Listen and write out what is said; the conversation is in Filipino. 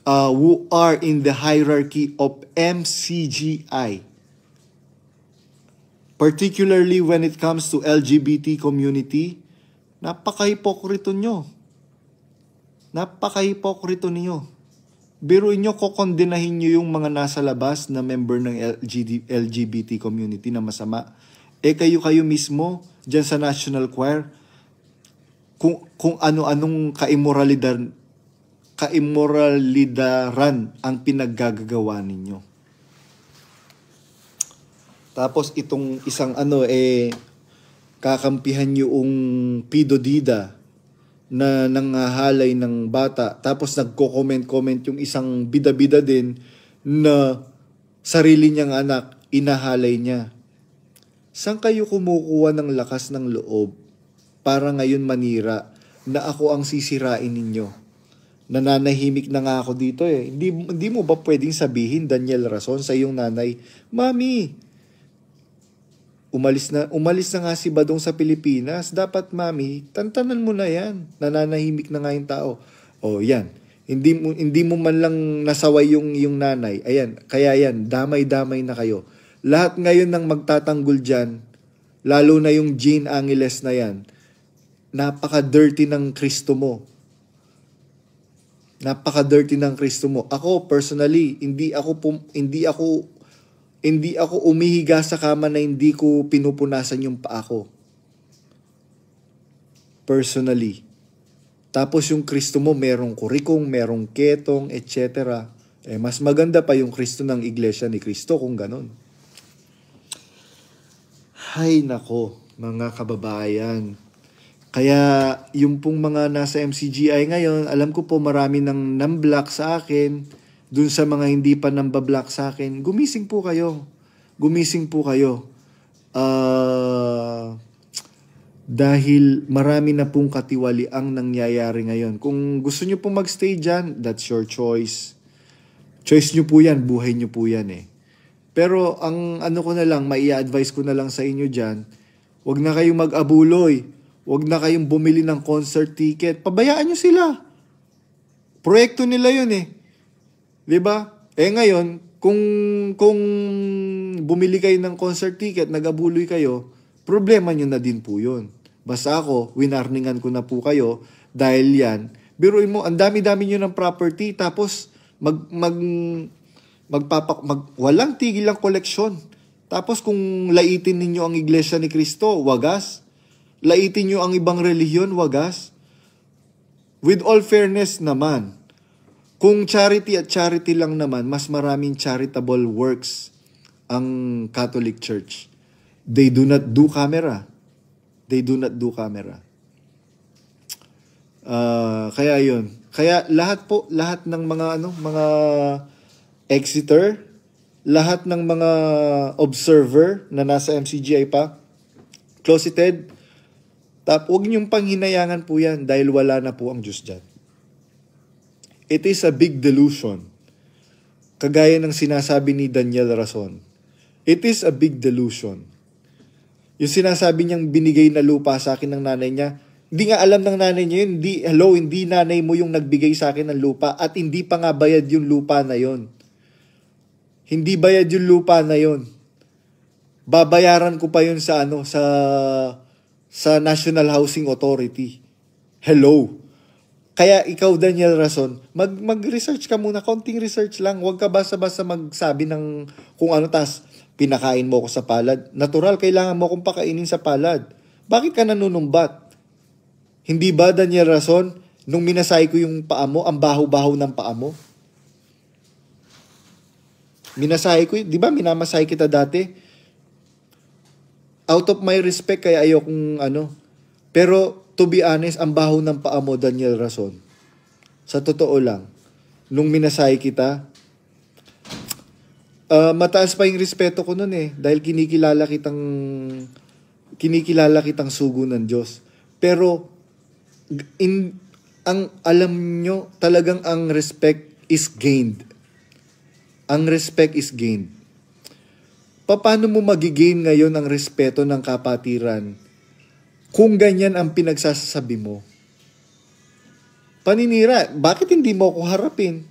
who are in the hierarchy of MCGI. Particularly when it comes to LGBT community, napaka-hipokrito nyo. Napaka-hipokrito niyo. Biruin nyo, kokondenahin nyo yung mga nasa labas na member ng LGBT community na masama. Kayo mismo, dyan sa National Choir, kung ano-anong kaimoralidaran ang pinaggagawa ninyo. Tapos itong isang kakampihan yung pidodida na nangahalay ng bata. Tapos nagko-comment yung isang bida-bida din na sarili niyang anak, inahalay niya. Saan kayo kumukuha ng lakas ng loob para ngayon manira na ako ang sisirain ninyo? Nananahimik na nga ako dito eh. Hindi mo ba pwedeng sabihin, Daniel Rason, sa iyong nanay, Mami, umalis na nga si Badong sa Pilipinas. Dapat, Mami, tantanan mo na yan. Nananahimik na nga yung tao. O, yan. Hindi mo man lang nasaway yung nanay. Ayan, kaya yan, damay-damay na kayo. Lahat ngayon nang magtatanggol dyan, lalo na yung Jean Angeles na yan, napaka-dirty ng Kristo mo. Napaka-dirty ng Kristo mo. Ako, personally, hindi ako umihiga sa kama na hindi ko pinupunasan yung paa ko. Personally. Tapos yung Kristo mo, merong kurikong, merong ketong, etc. Mas maganda pa yung Kristo ng Iglesia ni Kristo kung ganon. Hay nako, mga kababayan. Kaya yung pong mga nasa MCGI ngayon, alam ko po marami nang namblock sa akin. Dun sa mga hindi pa nambablock sa akin, gumising po kayo. Gumising po kayo. Dahil marami na pong katiwali ang nangyayari ngayon. Kung gusto nyo pong magstay dyan, that's your choice. Choice nyo po yan, buhay nyo po yan eh. Pero ang ko na lang, mai-advise ko na lang sa inyo dyan, wag na kayong mag-abuloy. Wag na kayong bumili ng concert ticket. Pabayaan nyo sila. Proyekto nila yun eh. Diba? Ngayon, kung bumili kayo ng concert ticket, nag-abuloy kayo, problema nyo na din po yun. Basta ako, winarningan ko na po kayo dahil yan. Biruin mo, ang dami-dami nyo ng property, tapos walang tigil ang koleksyon. Tapos kung laitin ninyo ang Iglesia ni Cristo, wagas. Laitin nyo ang ibang relihiyon, wagas. With all fairness naman, kung charity at charity lang naman, mas maraming charitable works ang Catholic Church. They do not do camera. They do not do camera. Kaya yun. Kaya lahat ng mga Exeter, lahat ng mga observer na nasa MCGI pa, closeted, huwag niyong panghinayangan po yan dahil wala na po ang Diyos dyan. It is a big delusion. Kagaya ng sinasabi ni Daniel Rason. It is a big delusion. Yung sinasabi niyang binigay na lupa sa akin ng nanay niya, hindi nga alam ng nanay niya yun. Hindi nanay mo yung nagbigay sa akin ng lupa at hindi pa nga bayad yung lupa na yun. Hindi bayad yung lupa na yun. Babayaran ko pa yun sa National Housing Authority. Hello. Kaya ikaw, Daniel Rason, mag-research ka muna. Konting research lang. Huwag ka basta-basta magsabi ng kung ano, tas pinakain mo ko sa palad. Natural, kailangan mo akong pakainin sa palad. Bakit ka nanunumbat? Hindi ba, Daniel Rason, nung minasay ko yung paa mo, ang baho-baho ng paa mo? Minasay ko, di ba minamasay kita dati? Out of my respect, kaya ayokong Pero, to be honest, ang baho ng paa mo, Daniel Rason. Sa totoo lang, nung minasay kita, mataas pa yung respeto ko nun eh. Dahil kinikilala kitang sugo ng Diyos. Pero, alam nyo, talagang ang respect is gained. Ang respect is gained. Paano mo magigain ngayon ang respeto ng kapatiran kung ganyan ang pinagsasabi mo? Paninira, bakit hindi mo ako harapin?